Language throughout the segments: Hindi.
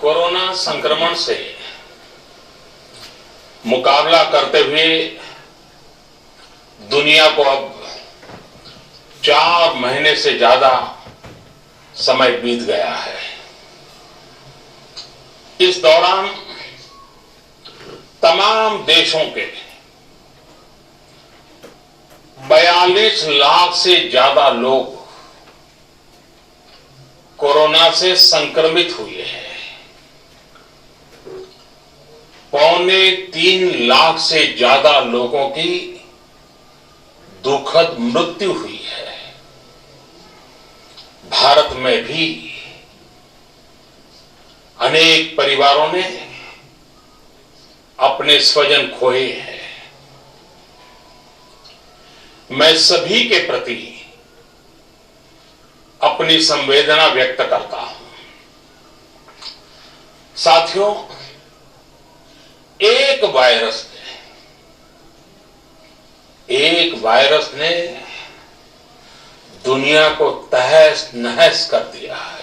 कोरोना संक्रमण से मुकाबला करते हुए दुनिया को अब 4 महीने से ज्यादा समय बीत गया है। इस दौरान तमाम देशों के 42 लाख से ज्यादा लोग कोरोना से संक्रमित हुए हैं। 2.25 लाख से ज्यादा लोगों की दुखद मृत्यु हुई है। भारत में भी अनेक परिवारों ने अपने स्वजन खोए हैं। मैं सभी के प्रति अपनी संवेदना व्यक्त करता हूं। साथियों, एक वायरस ने दुनिया को तहस नहस कर दिया है।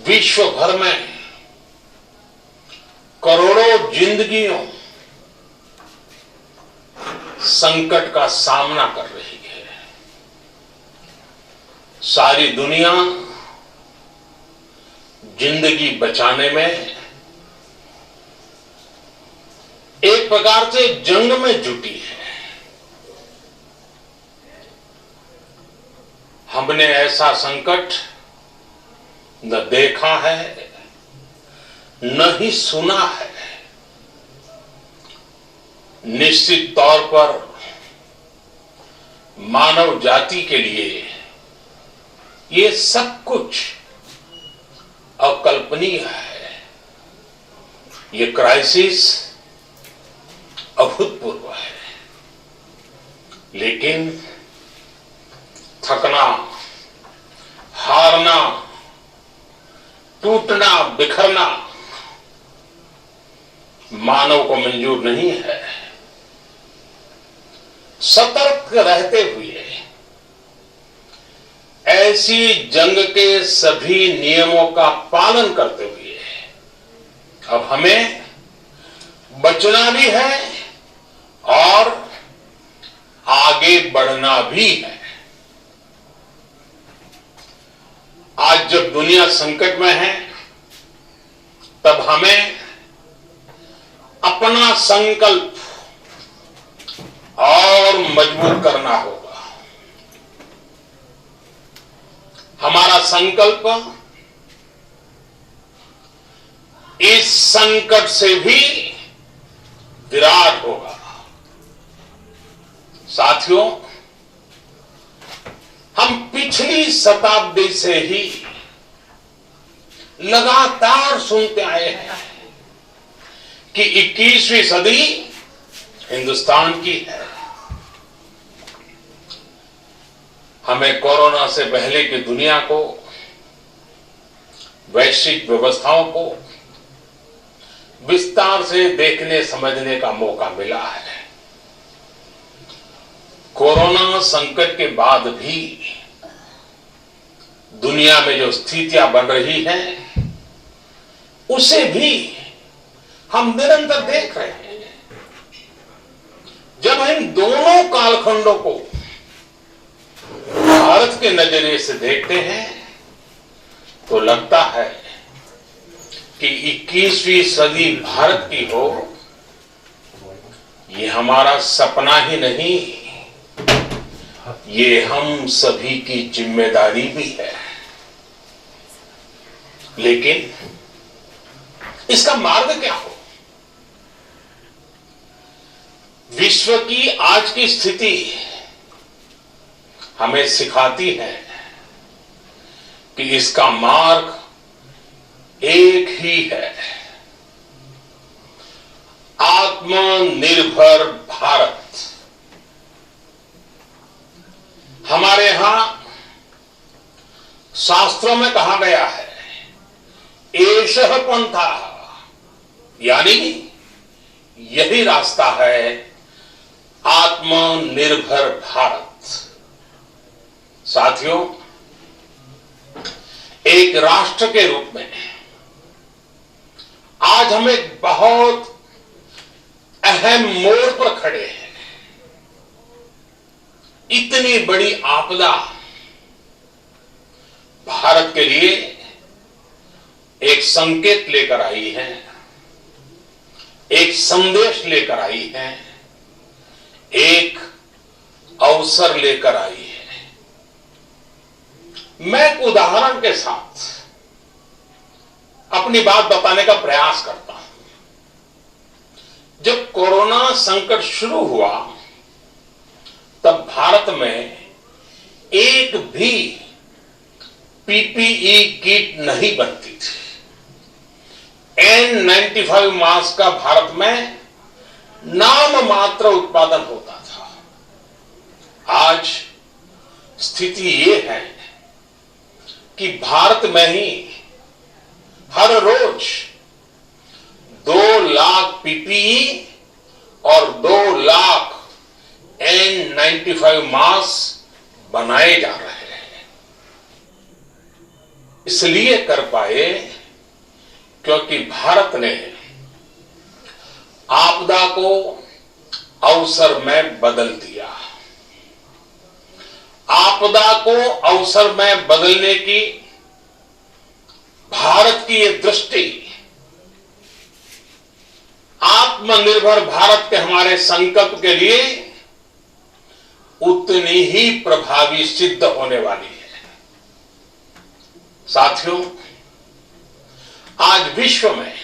विश्व भर में करोड़ों जिंदगियों संकट का सामना कर रही है। सारी दुनिया जिंदगी बचाने में एक प्रकार से जंग में जुटी है। हमने ऐसा संकट न देखा है, न ही सुना है। निश्चित तौर पर मानव जाति के लिए ये सब कुछ अकल्पनीय है। ये क्राइसिस अभूतपूर्व है, लेकिन थकना, हारना, टूटना, बिखरना मानव को मंजूर नहीं है। सतर्क रहते हुए ऐसी जंग के सभी नियमों का पालन करते हुए अब हमें बचना भी है और आगे बढ़ना भी है। आज जब दुनिया संकट में है, तब हमें अपना संकल्प और मजबूत करना होगा। हमारा संकल्प इस संकट से भी विराट होगा। साथियों, हम पिछली शताब्दी से ही लगातार सुनते आए हैं कि 21वीं सदी हिंदुस्तान की है। हमें कोरोना से पहले की दुनिया को, वैश्विक व्यवस्थाओं को विस्तार से देखने समझने का मौका मिला है। कोरोना संकट के बाद भी दुनिया में जो स्थितियां बन रही हैं, उसे भी हम निरंतर देख रहे हैं। जब इन दोनों कालखंडों को भारत के नजरिए से देखते हैं, तो लगता है कि 21वीं सदी भारत की हो, ये हमारा सपना ही नहीं, ये हम सभी की जिम्मेदारी भी है। लेकिन इसका मार्ग क्या हो? विश्व की आज की स्थिति हमें सिखाती है कि इसका मार्ग एक ही है, आत्मनिर्भर भारत। हमारे यहां शास्त्रों में कहा गया है, एषः पंथा, यानी यही रास्ता है आत्मनिर्भर भारत। साथियों, एक राष्ट्र के रूप में आज हम एक बहुत अहम मोड़ पर खड़े हैं। इतनी बड़ी आपदा भारत के लिए एक संकेत लेकर आई है, एक संदेश लेकर आई है, एक अवसर लेकर आई है। मैं एक उदाहरण के साथ अपनी बात बताने का प्रयास करता हूं। जब कोरोना संकट शुरू हुआ तब भारत में एक भी पीपीई किट नहीं बनती थी। N95 मास्क का भारत में नाम मात्र उत्पादन होता था। आज स्थिति ये है कि भारत में ही हर रोज 2 लाख पीपीई और 2 लाख N95 मास्क बनाए जा रहे हैं। इसलिए कर पाए क्योंकि भारत ने आपदा को अवसर में बदल दिया। आपदा को अवसर में बदलने की भारत की ये दृष्टि आत्मनिर्भर भारत के हमारे संकल्प के लिए उतनी ही प्रभावी सिद्ध होने वाली है। साथियों, आज विश्व में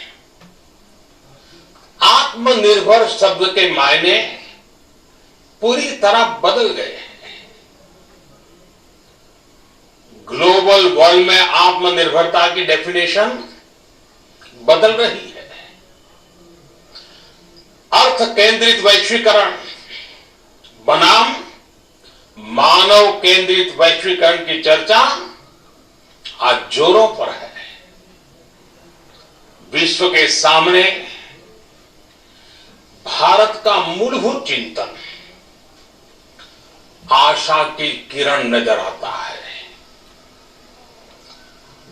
आत्मनिर्भर शब्द के मायने पूरी तरह बदल गए हैं। ग्लोबल वर्ल्ड में आत्मनिर्भरता की डेफिनेशन बदल रही है। अर्थ केंद्रित वैश्वीकरण बनाम मानव केंद्रित वैश्वीकरण की चर्चा आज जोरों पर है। विश्व के सामने भारत का मूलभूत चिंतन आशा की किरण नजर आता है।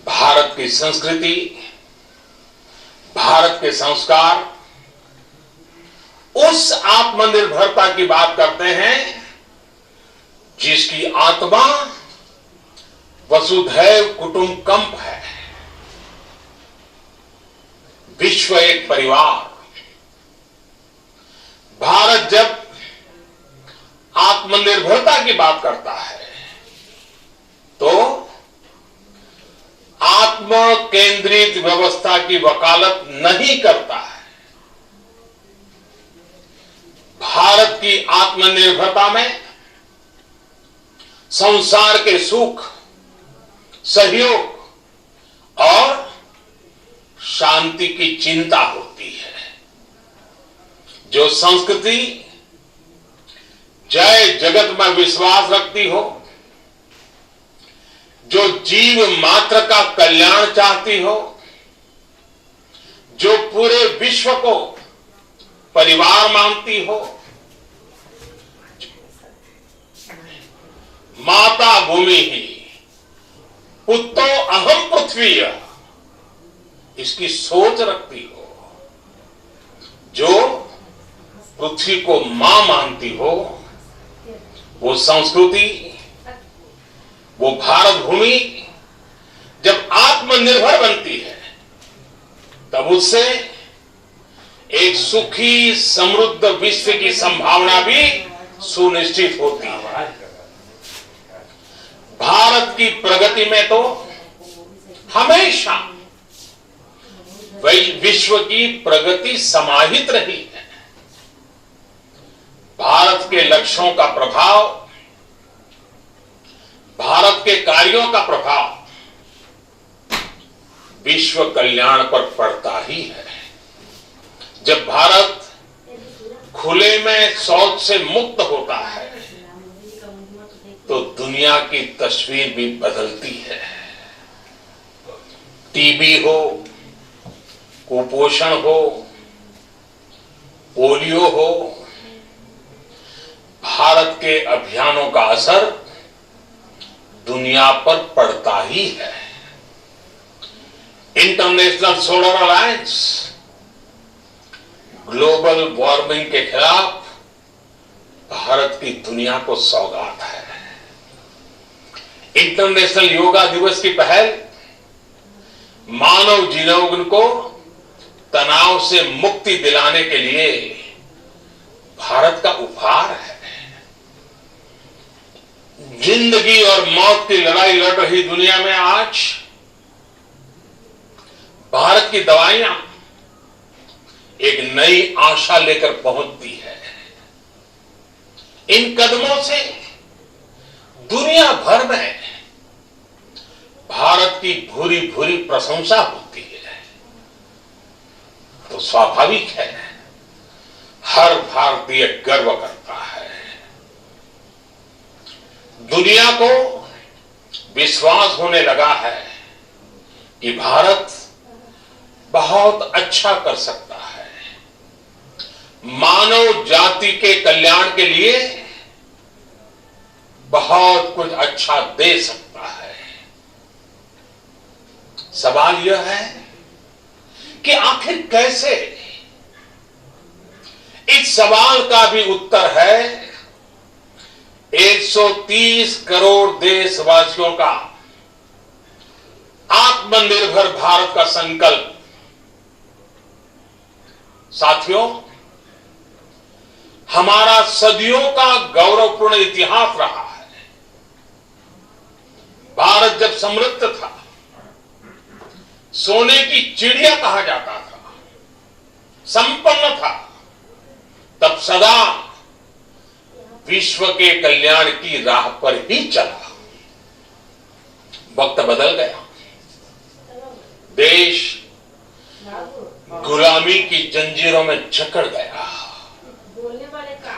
भारत की संस्कृति, भारत के संस्कार उस आत्मनिर्भरता की बात करते हैं जिसकी आत्मा वसुधैव कुटुंबकम है। विश्व एक परिवार। भारत जब आत्मनिर्भरता की बात करता है तो आत्म केंद्रित व्यवस्था की वकालत नहीं करता है। भारत की आत्मनिर्भरता में संसार के सुख, सहयोग और शांति की चिंता होती है। जो संस्कृति जय जगत में विश्वास रखती हो, जो जीव मात्र का कल्याण चाहती हो, जो पूरे विश्व को परिवार मानती हो, माता भूमि ही पुत्रो अहम पृथ्वी इसकी सोच रखती हो, जो पृथ्वी को मां मानती हो, वो संस्कृति, वो भारत भूमि जब आत्मनिर्भर बनती है तब उससे एक सुखी समृद्ध विश्व की संभावना भी सुनिश्चित होती है। भारत की प्रगति में तो हमेशा विश्व की प्रगति समाहित रही है। भारत के लक्ष्यों का प्रभाव, भारत के कार्यों का प्रभाव विश्व कल्याण पर पड़ता ही है। जब भारत खुले में शौच से मुक्त होता है तो दुनिया की तस्वीर भी बदलती है। टीबी हो, कुपोषण हो, पोलियो हो, भारत के अभियानों का असर दुनिया पर पड़ता ही है। International solar alliance global warming के खिलाफ भारत की दुनिया को सौगात है। इंटरनेशनल योगा दिवस की पहल मानव जीवन को तनाव से मुक्ति दिलाने के लिए भारत का उपहार है। जिंदगी और मौत की लड़ाई लड़ रही दुनिया में आज भारत की दवाइयां एक नई आशा लेकर पहुंचती है। इन कदमों से दुनिया भर में भारत की भूरी भूरी प्रशंसा होती है। तो स्वाभाविक है हर भारतीय गर्व करता है। दुनिया को विश्वास होने लगा है कि भारत बहुत अच्छा कर सकता है, मानव जाति के कल्याण के लिए बहुत कुछ अच्छा दे सकता है। सवाल यह है कि आखिर कैसे? इस सवाल का भी उत्तर है 130 करोड़ देशवासियों का आत्मनिर्भर भारत का संकल्प। साथियों, हमारा सदियों का गौरवपूर्ण इतिहास रहा है। भारत जब समृद्ध था, सोने की चिड़िया कहा जाता था, संपन्न था, तब सदा विश्व के कल्याण की राह पर ही चला। वक्त बदल गया, देश गुलामी की जंजीरों में जकड़ गया।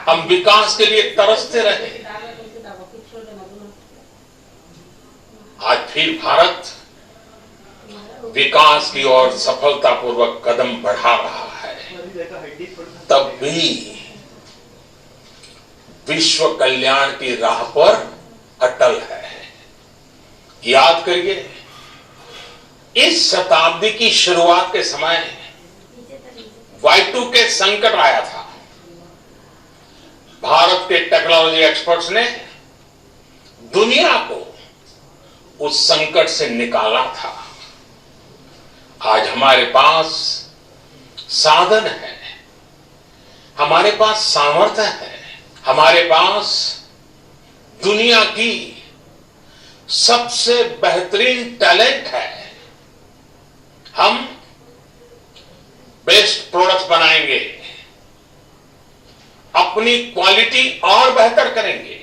हम विकास के लिए तरसते रहे। आज फिर भारत विकास की ओर सफलतापूर्वक कदम बढ़ा रहा है। तब भी विश्व कल्याण की राह पर अटल है। याद करिए, इस शताब्दी की शुरुआत के समय Y2K संकट आया था। भारत के टेक्नोलॉजी एक्सपर्ट्स ने दुनिया को उस संकट से निकाला था। आज हमारे पास साधन है, हमारे पास सामर्थ्य है, हमारे पास दुनिया की सबसे बेहतरीन टैलेंट है। हम बेस्ट प्रोडक्ट्स बनाएंगे, अपनी क्वालिटी और बेहतर करेंगे,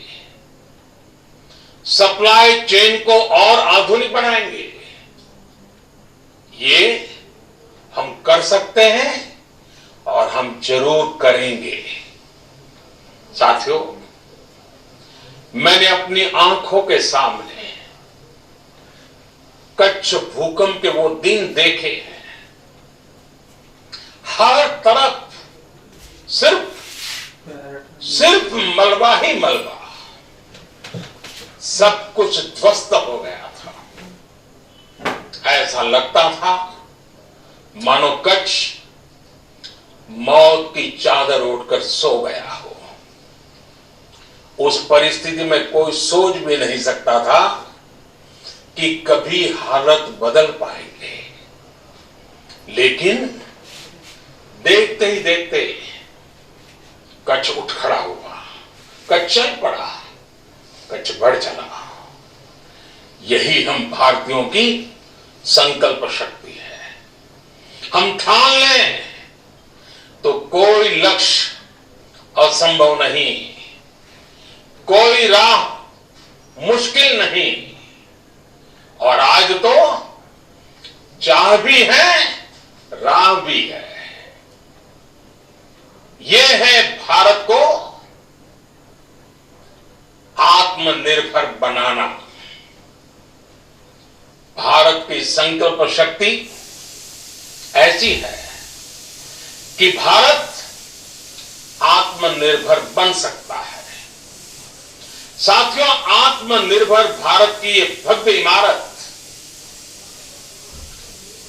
सप्लाई चेन को और आधुनिक बनाएंगे। ये हम कर सकते हैं और हम जरूर करेंगे। साथियों, मैंने अपनी आंखों के सामने कच्छ भूकंप के वो दिन देखे हैं। हर तरफ सिर्फ मलबा ही मलबा, सब कुछ ध्वस्त हो गया था। ऐसा लगता था मानो कच्छ मौत की चादर ओढ़कर सो गया हो। उस परिस्थिति में कोई सोच भी नहीं सकता था कि कभी हालत बदल पाएंगे। लेकिन देखते ही देखते कच्छ उठ खड़ा हुआ, कच्छ चल पड़ा, कच्छ बढ़ चला। यही हम भारतीयों की संकल्प शक्ति है। हम ठान लें तो कोई लक्ष्य असंभव नहीं, कोई राह मुश्किल नहीं। और आज तो चाह भी है, राह भी है। यह है भारत को आत्मनिर्भर बनाना। भारत की संकल्प शक्ति ऐसी है कि भारत आत्मनिर्भर बन सकता है। साथियों, आत्मनिर्भर भारत की ये भव्य इमारत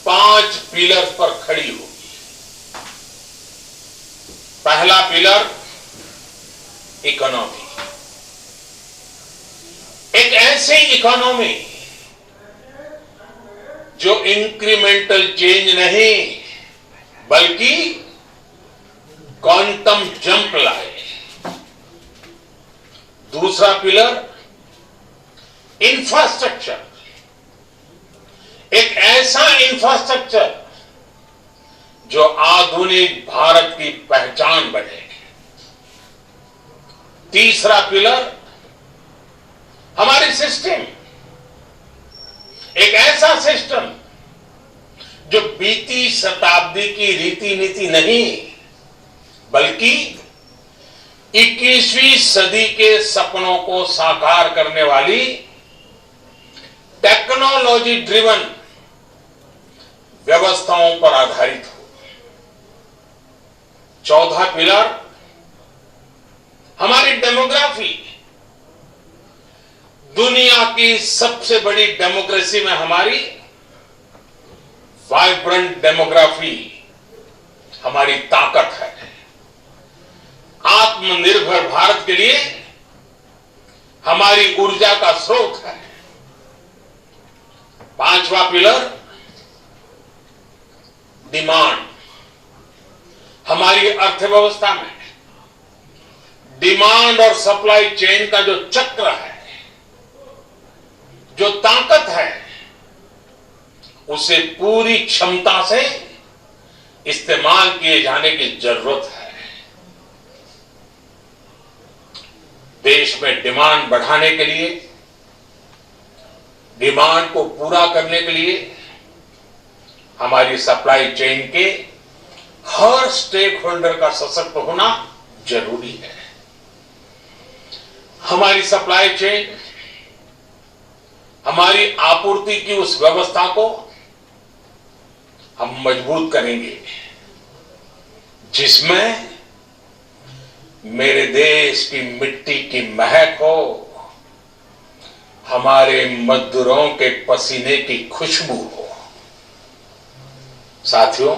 5 पिलर पर खड़ी होगी। पहला पिलर इकोनॉमी, एक ऐसी इकोनॉमी जो इंक्रीमेंटल चेंज नहीं बल्कि क्वांटम जंप लाए। दूसरा पिलर इंफ्रास्ट्रक्चर, एक ऐसा इंफ्रास्ट्रक्चर जो आधुनिक भारत की पहचान बने। तीसरा पिलर हमारी सिस्टम, एक ऐसा सिस्टम जो बीती शताब्दी की रीति नीति नहीं बल्कि 21वीं सदी के सपनों को साकार करने वाली टेक्नोलॉजी ड्रिवन व्यवस्थाओं पर आधारित हो। चौथा पिलर हमारी डेमोग्राफी, दुनिया की सबसे बड़ी डेमोक्रेसी में हमारी वाइब्रेंट डेमोग्राफी हमारी ताकत है। आत्मनिर्भर भारत के लिए हमारी ऊर्जा का स्रोत है। पांचवा पिलर डिमांड, हमारी अर्थव्यवस्था में डिमांड और सप्लाई चेन का जो चक्र है, जो ताकत है, उसे पूरी क्षमता से इस्तेमाल किए जाने की जरूरत है। देश में डिमांड बढ़ाने के लिए, डिमांड को पूरा करने के लिए हमारी सप्लाई चेन के हर स्टेक होल्डर का सशक्त होना जरूरी है। हमारी सप्लाई चेन, हमारी आपूर्ति की उस व्यवस्था को हम मजबूत करेंगे जिसमें मेरे देश की मिट्टी की महक हो, हमारे मजदूरों के पसीने की खुशबू हो। साथियों,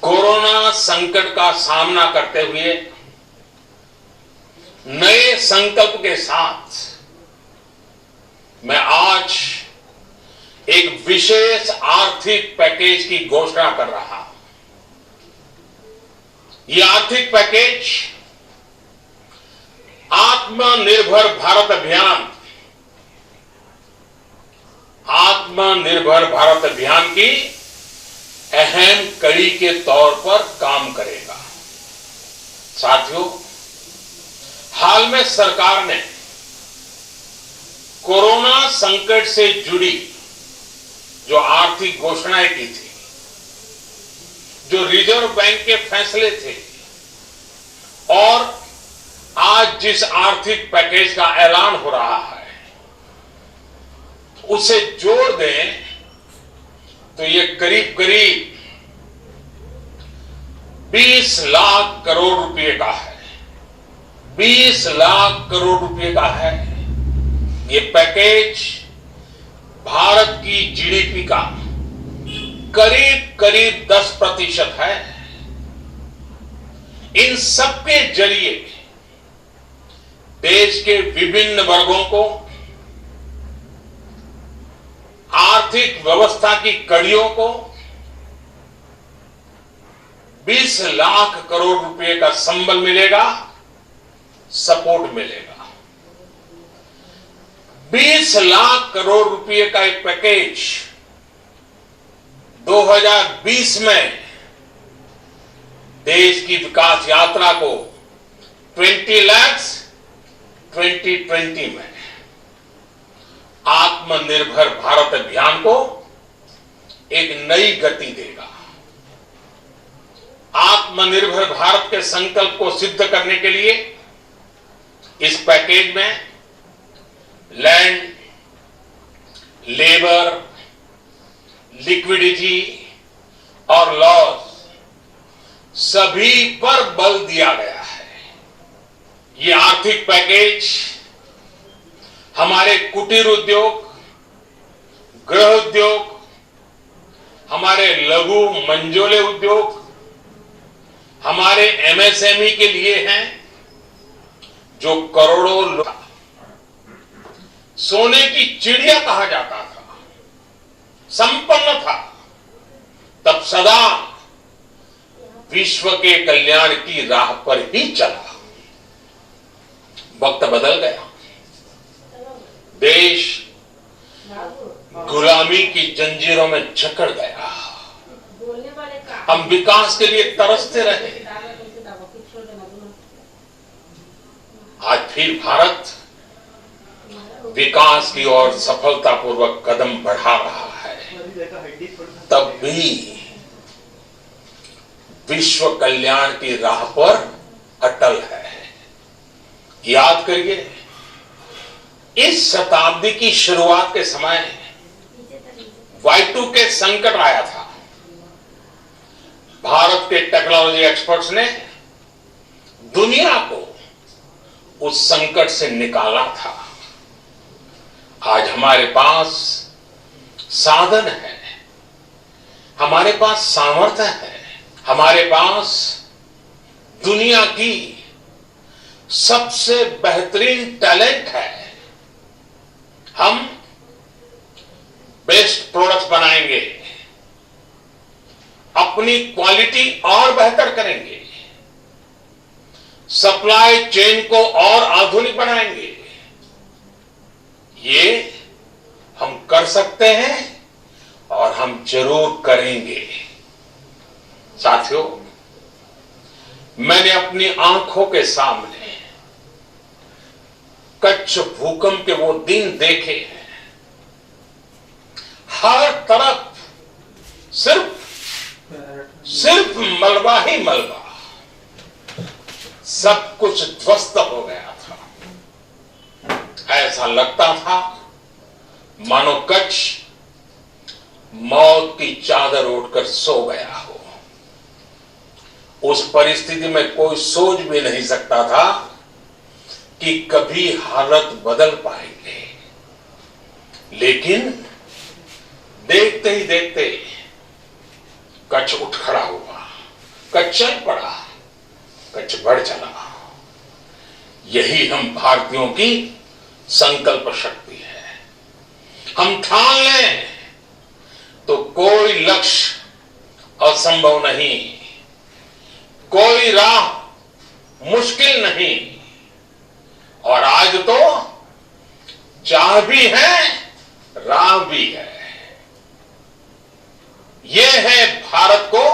कोरोना संकट का सामना करते हुए नए संकल्प के साथ मैं आज एक विशेष आर्थिक पैकेज की घोषणा कर रहा हूं। यह आर्थिक पैकेज आत्मनिर्भर भारत अभियान, आत्मनिर्भर भारत अभियान की अहम कड़ी के तौर पर काम करेगा। साथियों, हाल में सरकार ने कोरोना संकट से जुड़ी जो आर्थिक घोषणाएं की थी, जो रिजर्व बैंक के फैसले थे और आज जिस आर्थिक पैकेज का ऐलान हो रहा है, उसे जोड़ दें तो ये करीब करीब 20 लाख करोड़ रुपए का है। 20 लाख करोड़ रुपए का है। ये पैकेज भारत की जीडीपी का करीब करीब 10% है। इन सबके जरिए देश के विभिन्न वर्गों को आर्थिक व्यवस्था की कड़ियों को 20 लाख करोड़ रुपए का संबल मिलेगा, सपोर्ट मिलेगा। 20 लाख करोड़ रुपए का एक पैकेज 2020 में देश की विकास यात्रा को 20 लाख 2020 में आत्मनिर्भर भारत अभियान को एक नई गति देगा। आत्मनिर्भर भारत के संकल्प को सिद्ध करने के लिए इस पैकेज में लैंड, लेबर, लिक्विडिटी और लॉस सभी पर बल दिया गया है। ये आर्थिक पैकेज हमारे कुटीर उद्योग, गृह उद्योग, हमारे लघु मंझोले उद्योग, हमारे एमएसएमई के लिए हैं, जो करोड़ों लोग सोने की चिड़िया कहा जाता था, संपन्न था, तब सदा विश्व के कल्याण की राह पर ही चला। वक्त बदल गया, देश गुलामी की जंजीरों में जकड़ गया। हम विकास के लिए तरसते रहे। आज फिर भारत विकास की ओर सफलतापूर्वक कदम बढ़ा रहा है, तब भी विश्व कल्याण की राह पर अटल है। याद करिए, इस शताब्दी की शुरुआत के समय Y2K संकट आया था। भारत के टेक्नोलॉजी एक्सपर्ट्स ने दुनिया को उस संकट से निकाला था। आज हमारे पास साधन है, हमारे पास सामर्थ्य है, हमारे पास दुनिया की सबसे बेहतरीन टैलेंट है। हम बेस्ट प्रोडक्ट्स बनाएंगे, अपनी क्वालिटी और बेहतर करेंगे, सप्लाई चेन को और आधुनिक बनाएंगे। ये हम कर सकते हैं और हम जरूर करेंगे। साथियों, मैंने अपनी आंखों के सामने कच्छ भूकंप के वो दिन देखे हैं। हर तरफ सिर्फ मलबा ही मलबा, सब कुछ ध्वस्त हो गया था। ऐसा लगता था मानो कच्छ मौत की चादर ओढ़कर सो गया हो। उस परिस्थिति में कोई सोच भी नहीं सकता था कि कभी हालत बदल पाएंगे, लेकिन देखते ही देखते कच्छ उठ खड़ा हुआ, कच्छ चल पड़ा, कच्छ बढ़ चला। यही हम भारतीयों की संकल्प शक्ति है। हम ठान लें तो कोई लक्ष्य असंभव नहीं, कोई राह मुश्किल नहीं। और आज तो चाह भी है, राह भी है। यह है भारत को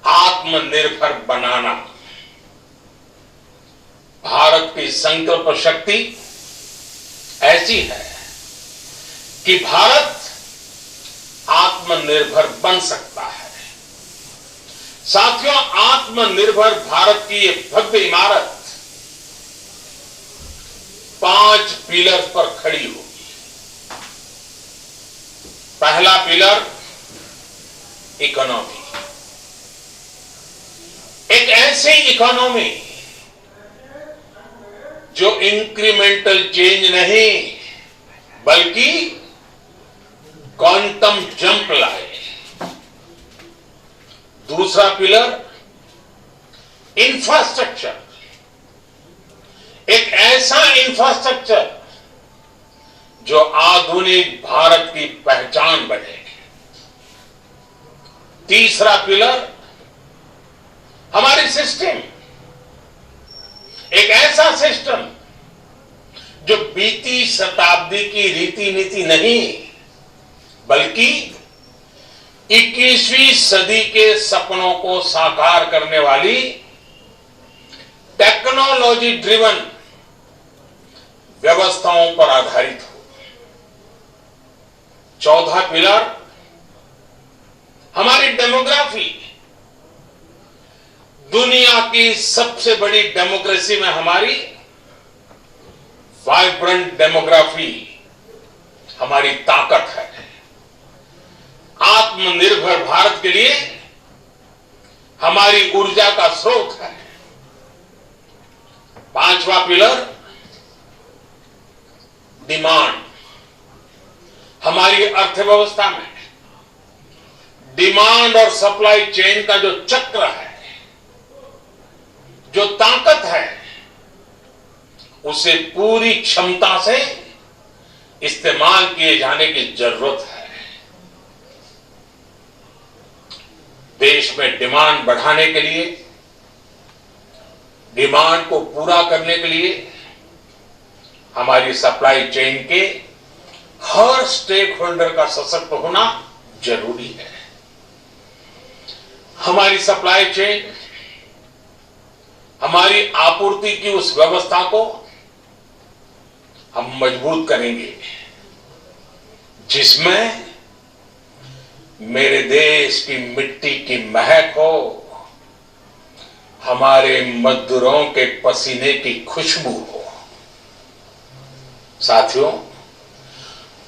आत्मनिर्भर बनाना। भारत की संकल्प शक्ति ऐसी है कि भारत आत्मनिर्भर बन सकता है। साथियों, आत्मनिर्भर भारत की ये भव्य इमारत 5 पिलर पर खड़ी होगी। पहला पिलर इकोनॉमी, एक ऐसी इकोनॉमी जो इंक्रीमेंटल चेंज नहीं बल्कि क्वांटम जंप लाए। दूसरा पिलर इंफ्रास्ट्रक्चर, एक ऐसा इंफ्रास्ट्रक्चर जो आधुनिक भारत की पहचान बने। तीसरा पिलर हमारी सिस्टम, एक ऐसा सिस्टम जो बीती शताब्दी की रीति नीति नहीं बल्कि 21वीं सदी के सपनों को साकार करने वाली टेक्नोलॉजी ड्रिवन व्यवस्थाओं पर आधारित हो। चौथा पिलर हमारी डेमोग्राफी, दुनिया की सबसे बड़ी डेमोक्रेसी में हमारी वाइब्रेंट डेमोग्राफी हमारी ताकत है। आत्मनिर्भर भारत के लिए हमारी ऊर्जा का स्रोत है। पांचवा पिलर डिमांड, हमारी हमारी अर्थव्यवस्था में डिमांड और सप्लाई चेन का जो चक्र है, जो ताकत है, उसे पूरी क्षमता से इस्तेमाल किए जाने की जरूरत है। देश में डिमांड बढ़ाने के लिए, डिमांड को पूरा करने के लिए हमारी सप्लाई चेन के हर स्टेक होल्डर का सशक्त होना जरूरी है। हमारी सप्लाई चेन, हमारी आपूर्ति की उस व्यवस्था को हम मजबूत करेंगे जिसमें मेरे देश की मिट्टी की महक हो, हमारे मजदूरों के पसीने की खुशबू हो। साथियों,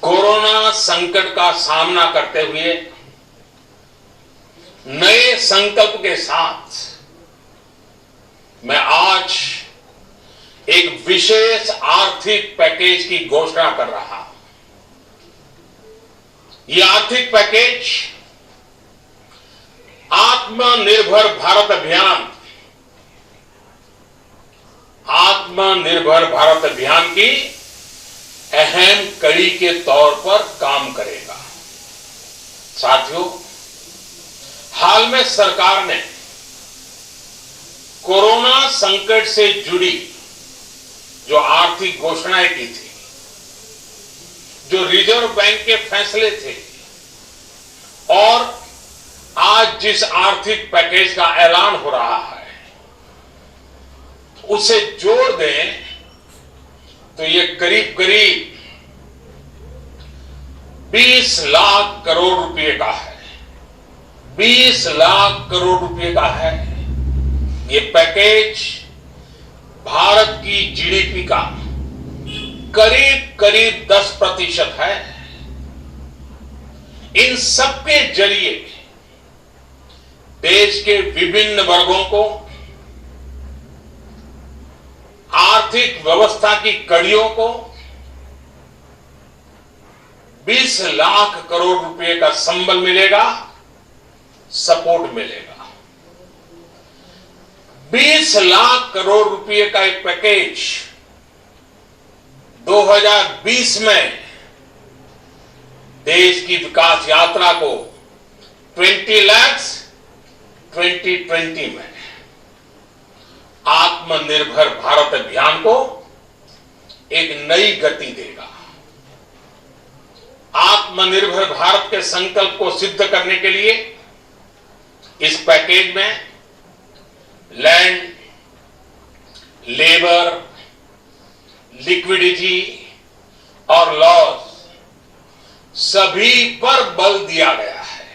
कोरोना संकट का सामना करते हुए नए संकल्प के साथ मैं आज एक विशेष आर्थिक पैकेज की घोषणा कर रहा हूं। यह आर्थिक पैकेज आत्मनिर्भर भारत अभियान, आत्मनिर्भर भारत अभियान की अहम कड़ी के तौर पर काम करेगा। साथियों, हाल में सरकार ने कोरोना संकट से जुड़ी जो आर्थिक घोषणाएं की थी, जो रिजर्व बैंक के फैसले थे और आज जिस आर्थिक पैकेज का ऐलान हो रहा है, उसे जोड़ दें तो ये करीब करीब 20 लाख करोड़ रुपए का है। 20 लाख करोड़ रुपए का है। ये पैकेज भारत की जीडीपी का करीब करीब 10% है। इन सबके जरिए देश के विभिन्न वर्गों को आर्थिक व्यवस्था की कड़ियों को 20 लाख करोड़ रुपए का संबल मिलेगा, सपोर्ट मिलेगा। 20 लाख करोड़ रुपए का एक पैकेज 2020 में देश की विकास यात्रा को 20 लाख 2020 में आत्मनिर्भर भारत अभियान को एक नई गति देगा। आत्मनिर्भर भारत के संकल्प को सिद्ध करने के लिए इस पैकेज में लैंड, लेबर, लिक्विडिटी और लॉस सभी पर बल दिया गया है।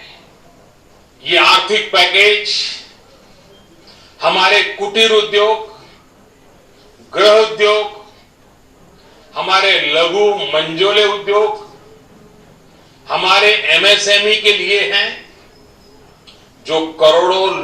ये आर्थिक पैकेज हमारे कुटीर उद्योग, गृह उद्योग, हमारे लघु मंझोले उद्योग, हमारे एमएसएमई के लिए हैं, जो करोड़ों